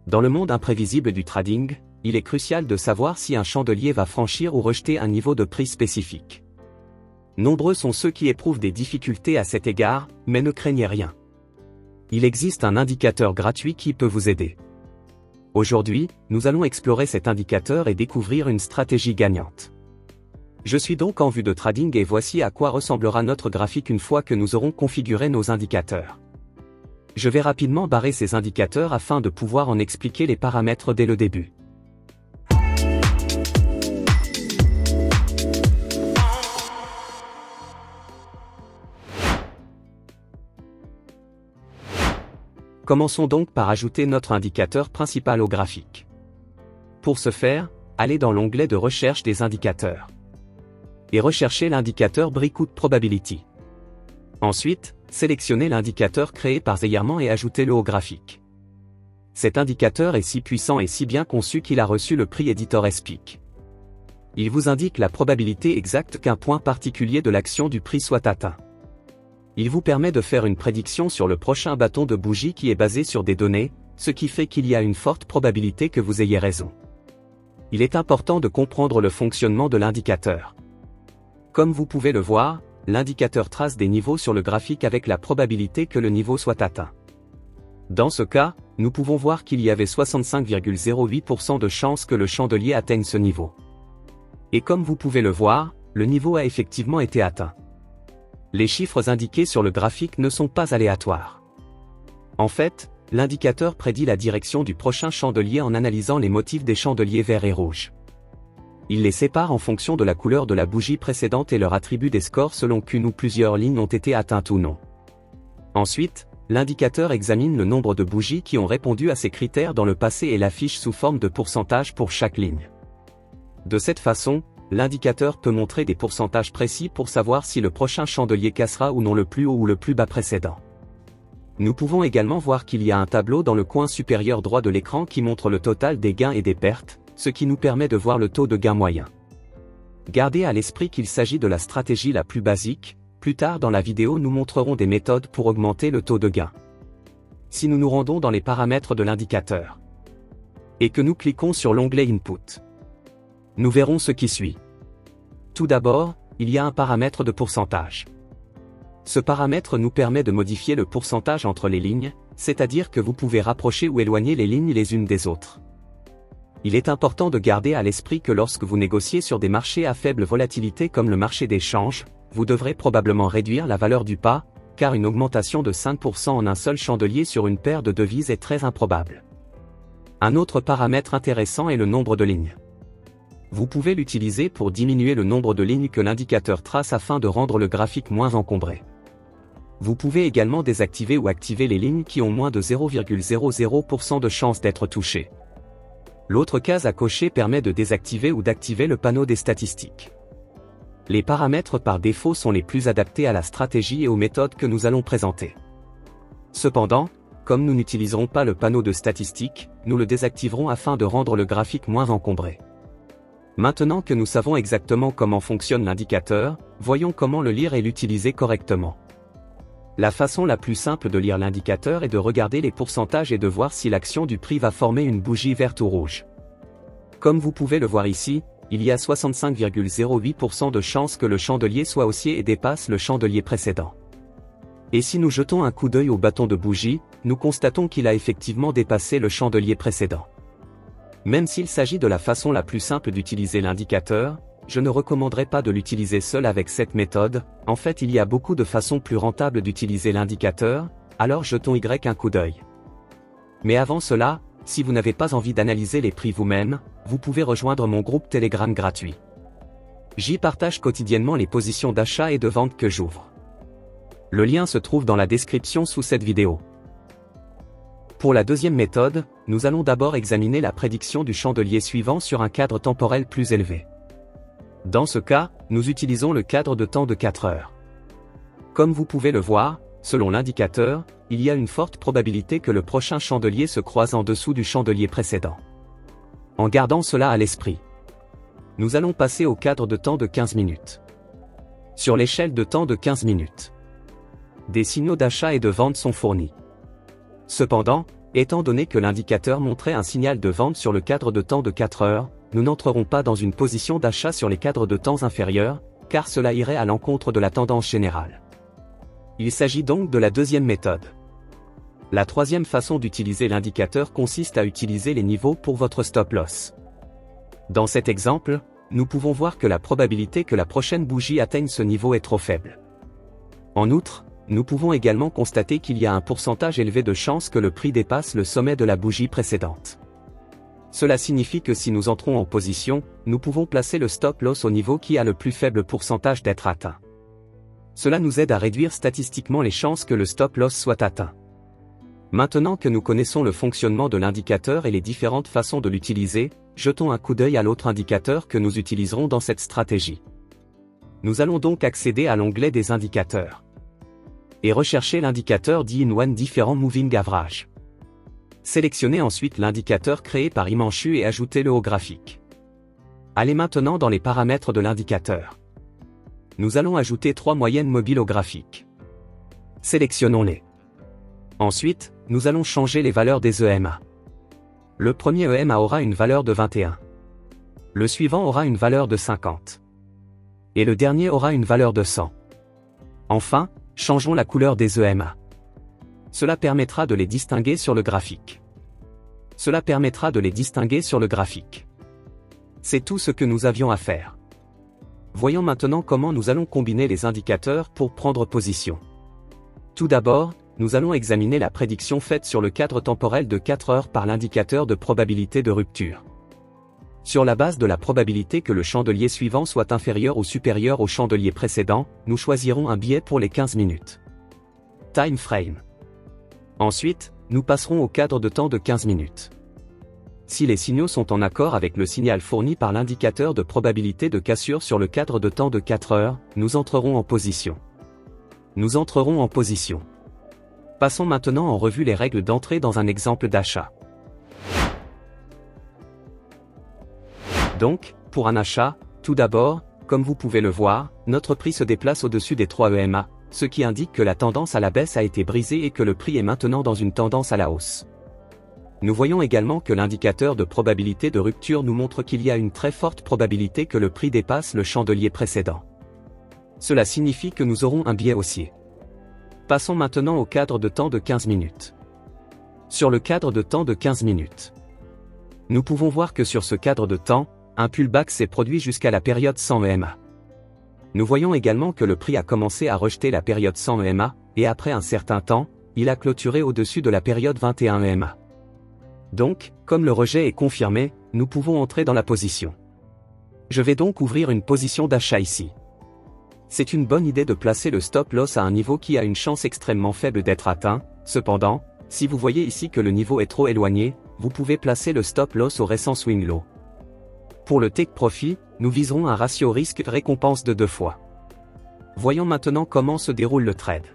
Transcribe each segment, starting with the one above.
Dans le monde imprévisible du trading, il est crucial de savoir si un chandelier va franchir ou rejeter un niveau de prix spécifique. Nombreux sont ceux qui éprouvent des difficultés à cet égard, mais ne craignez rien. Il existe un indicateur gratuit qui peut vous aider. Aujourd'hui, nous allons explorer cet indicateur et découvrir une stratégie gagnante. Je suis donc en vue de trading et voici à quoi ressemblera notre graphique une fois que nous aurons configuré nos indicateurs. Je vais rapidement barrer ces indicateurs afin de pouvoir en expliquer les paramètres dès le début. Commençons donc par ajouter notre indicateur principal au graphique. Pour ce faire, allez dans l'onglet de recherche des indicateurs. Et recherchez l'indicateur Breakout Probability. Ensuite, sélectionnez l'indicateur créé par Zeyerman et ajoutez-le au graphique. Cet indicateur est si puissant et si bien conçu qu'il a reçu le prix Editor Speak. Il vous indique la probabilité exacte qu'un point particulier de l'action du prix soit atteint. Il vous permet de faire une prédiction sur le prochain bâton de bougie qui est basé sur des données, ce qui fait qu'il y a une forte probabilité que vous ayez raison. Il est important de comprendre le fonctionnement de l'indicateur. Comme vous pouvez le voir, l'indicateur trace des niveaux sur le graphique avec la probabilité que le niveau soit atteint. Dans ce cas, nous pouvons voir qu'il y avait 65,08% de chances que le chandelier atteigne ce niveau. Et comme vous pouvez le voir, le niveau a effectivement été atteint. Les chiffres indiqués sur le graphique ne sont pas aléatoires. En fait, l'indicateur prédit la direction du prochain chandelier en analysant les motifs des chandeliers verts et rouges. Il les sépare en fonction de la couleur de la bougie précédente et leur attribue des scores selon qu'une ou plusieurs lignes ont été atteintes ou non. Ensuite, l'indicateur examine le nombre de bougies qui ont répondu à ces critères dans le passé et l'affiche sous forme de pourcentage pour chaque ligne. De cette façon, l'indicateur peut montrer des pourcentages précis pour savoir si le prochain chandelier cassera ou non le plus haut ou le plus bas précédent. Nous pouvons également voir qu'il y a un tableau dans le coin supérieur droit de l'écran qui montre le total des gains et des pertes, ce qui nous permet de voir le taux de gain moyen. Gardez à l'esprit qu'il s'agit de la stratégie la plus basique, plus tard dans la vidéo nous montrerons des méthodes pour augmenter le taux de gain. Si nous nous rendons dans les paramètres de l'indicateur, et que nous cliquons sur l'onglet Input, nous verrons ce qui suit. Tout d'abord, il y a un paramètre de pourcentage. Ce paramètre nous permet de modifier le pourcentage entre les lignes, c'est-à-dire que vous pouvez rapprocher ou éloigner les lignes les unes des autres. Il est important de garder à l'esprit que lorsque vous négociez sur des marchés à faible volatilité comme le marché des changes, vous devrez probablement réduire la valeur du pas, car une augmentation de 5% en un seul chandelier sur une paire de devises est très improbable. Un autre paramètre intéressant est le nombre de lignes. Vous pouvez l'utiliser pour diminuer le nombre de lignes que l'indicateur trace afin de rendre le graphique moins encombré. Vous pouvez également désactiver ou activer les lignes qui ont moins de 0,00% de chance d'être touchées. L'autre case à cocher permet de désactiver ou d'activer le panneau des statistiques. Les paramètres par défaut sont les plus adaptés à la stratégie et aux méthodes que nous allons présenter. Cependant, comme nous n'utiliserons pas le panneau de statistiques, nous le désactiverons afin de rendre le graphique moins encombré. Maintenant que nous savons exactement comment fonctionne l'indicateur, voyons comment le lire et l'utiliser correctement. La façon la plus simple de lire l'indicateur est de regarder les pourcentages et de voir si l'action du prix va former une bougie verte ou rouge. Comme vous pouvez le voir ici, il y a 65,08% de chances que le chandelier soit haussier et dépasse le chandelier précédent. Et si nous jetons un coup d'œil au bâton de bougie, nous constatons qu'il a effectivement dépassé le chandelier précédent. Même s'il s'agit de la façon la plus simple d'utiliser l'indicateur, je ne recommanderais pas de l'utiliser seul avec cette méthode. En fait, il y a beaucoup de façons plus rentables d'utiliser l'indicateur, alors jetons un coup d'œil. Mais avant cela, si vous n'avez pas envie d'analyser les prix vous-même, vous pouvez rejoindre mon groupe Telegram gratuit. J'y partage quotidiennement les positions d'achat et de vente que j'ouvre. Le lien se trouve dans la description sous cette vidéo. Pour la deuxième méthode, nous allons d'abord examiner la prédiction du chandelier suivant sur un cadre temporel plus élevé. Dans ce cas, nous utilisons le cadre de temps de 4 heures. Comme vous pouvez le voir, selon l'indicateur, il y a une forte probabilité que le prochain chandelier se croise en dessous du chandelier précédent. En gardant cela à l'esprit, nous allons passer au cadre de temps de 15 minutes. Sur l'échelle de temps de 15 minutes, des signaux d'achat et de vente sont fournis. Cependant, Étant donné que l'indicateur montrait un signal de vente sur le cadre de temps de 4 heures, nous n'entrerons pas dans une position d'achat sur les cadres de temps inférieurs, car cela irait à l'encontre de la tendance générale. Il s'agit donc de la deuxième méthode. La troisième façon d'utiliser l'indicateur consiste à utiliser les niveaux pour votre stop-loss. Dans cet exemple, nous pouvons voir que la probabilité que la prochaine bougie atteigne ce niveau est trop faible. En outre, nous pouvons également constater qu'il y a un pourcentage élevé de chances que le prix dépasse le sommet de la bougie précédente. Cela signifie que si nous entrons en position, nous pouvons placer le stop-loss au niveau qui a le plus faible pourcentage d'être atteint. Cela nous aide à réduire statistiquement les chances que le stop-loss soit atteint. Maintenant que nous connaissons le fonctionnement de l'indicateur et les différentes façons de l'utiliser, jetons un coup d'œil à l'autre indicateur que nous utiliserons dans cette stratégie. Nous allons donc accéder à l'onglet des indicateurs et rechercher l'indicateur DIN1 Different Moving Average. Sélectionnez ensuite l'indicateur créé par Himanshu et ajoutez-le au graphique. Allez maintenant dans les paramètres de l'indicateur. Nous allons ajouter 3 moyennes mobiles au graphique. Sélectionnons-les. Ensuite, nous allons changer les valeurs des EMA. Le premier EMA aura une valeur de 21. Le suivant aura une valeur de 50. Et le dernier aura une valeur de 100. Enfin, changeons la couleur des EMA. Cela permettra de les distinguer sur le graphique. C'est tout ce que nous avions à faire. Voyons maintenant comment nous allons combiner les indicateurs pour prendre position. Tout d'abord, nous allons examiner la prédiction faite sur le cadre temporel de 4 heures par l'indicateur de probabilité de rupture. Sur la base de la probabilité que le chandelier suivant soit inférieur ou supérieur au chandelier précédent, nous choisirons un biais pour les 15 minutes. Time frame. Ensuite, nous passerons au cadre de temps de 15 minutes. Si les signaux sont en accord avec le signal fourni par l'indicateur de probabilité de cassure sur le cadre de temps de 4 heures, nous entrerons en position. Passons maintenant en revue les règles d'entrée dans un exemple d'achat. Donc, pour un achat, tout d'abord, comme vous pouvez le voir, notre prix se déplace au-dessus des 3 EMA, ce qui indique que la tendance à la baisse a été brisée et que le prix est maintenant dans une tendance à la hausse. Nous voyons également que l'indicateur de probabilité de rupture nous montre qu'il y a une très forte probabilité que le prix dépasse le chandelier précédent. Cela signifie que nous aurons un biais haussier. Passons maintenant au cadre de temps de 15 minutes. Sur le cadre de temps de 15 minutes, nous pouvons voir que sur ce cadre de temps, un pullback s'est produit jusqu'à la période 100 EMA. Nous voyons également que le prix a commencé à rejeter la période 100 EMA, et après un certain temps, il a clôturé au-dessus de la période 21 EMA. Donc, comme le rejet est confirmé, nous pouvons entrer dans la position. Je vais donc ouvrir une position d'achat ici. C'est une bonne idée de placer le stop-loss à un niveau qui a une chance extrêmement faible d'être atteint. Cependant, si vous voyez ici que le niveau est trop éloigné, vous pouvez placer le stop-loss au récent swing low. Pour le take profit, nous viserons un ratio risque-récompense de 2 fois. Voyons maintenant comment se déroule le trade.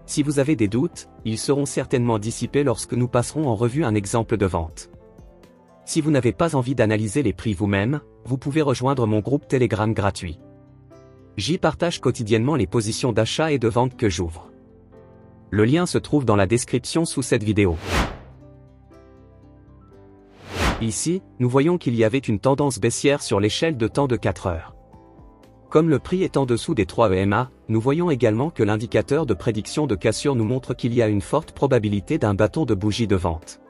Si vous avez des doutes, ils seront certainement dissipés lorsque nous passerons en revue un exemple de vente. Si vous n'avez pas envie d'analyser les prix vous-même, vous pouvez rejoindre mon groupe Telegram gratuit. J'y partage quotidiennement les positions d'achat et de vente que j'ouvre. Le lien se trouve dans la description sous cette vidéo. Ici, nous voyons qu'il y avait une tendance baissière sur l'échelle de temps de 4 heures. Comme le prix est en dessous des 3 EMA, nous voyons également que l'indicateur de prédiction de cassure nous montre qu'il y a une forte probabilité d'un bâton de bougie de vente.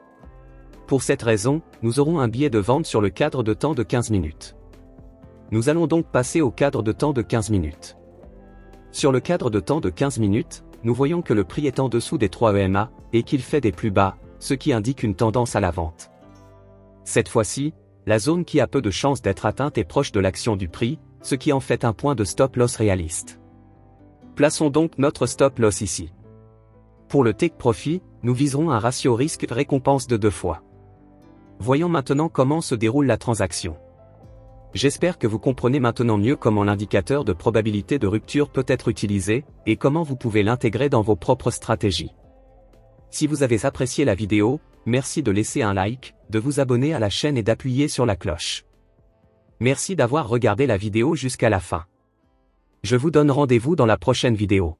Pour cette raison, nous aurons un biais de vente sur le cadre de temps de 15 minutes. Nous allons donc passer au cadre de temps de 15 minutes. Sur le cadre de temps de 15 minutes, nous voyons que le prix est en dessous des 3 EMA, et qu'il fait des plus bas, ce qui indique une tendance à la vente. Cette fois-ci, la zone qui a peu de chances d'être atteinte est proche de l'action du prix, ce qui en fait un point de stop-loss réaliste. Plaçons donc notre stop-loss ici. Pour le take profit, nous viserons un ratio risque-récompense de 2 fois. Voyons maintenant comment se déroule la transaction. J'espère que vous comprenez maintenant mieux comment l'indicateur de probabilité de rupture peut être utilisé, et comment vous pouvez l'intégrer dans vos propres stratégies. Si vous avez apprécié la vidéo, merci de laisser un like, de vous abonner à la chaîne et d'appuyer sur la cloche. Merci d'avoir regardé la vidéo jusqu'à la fin. Je vous donne rendez-vous dans la prochaine vidéo.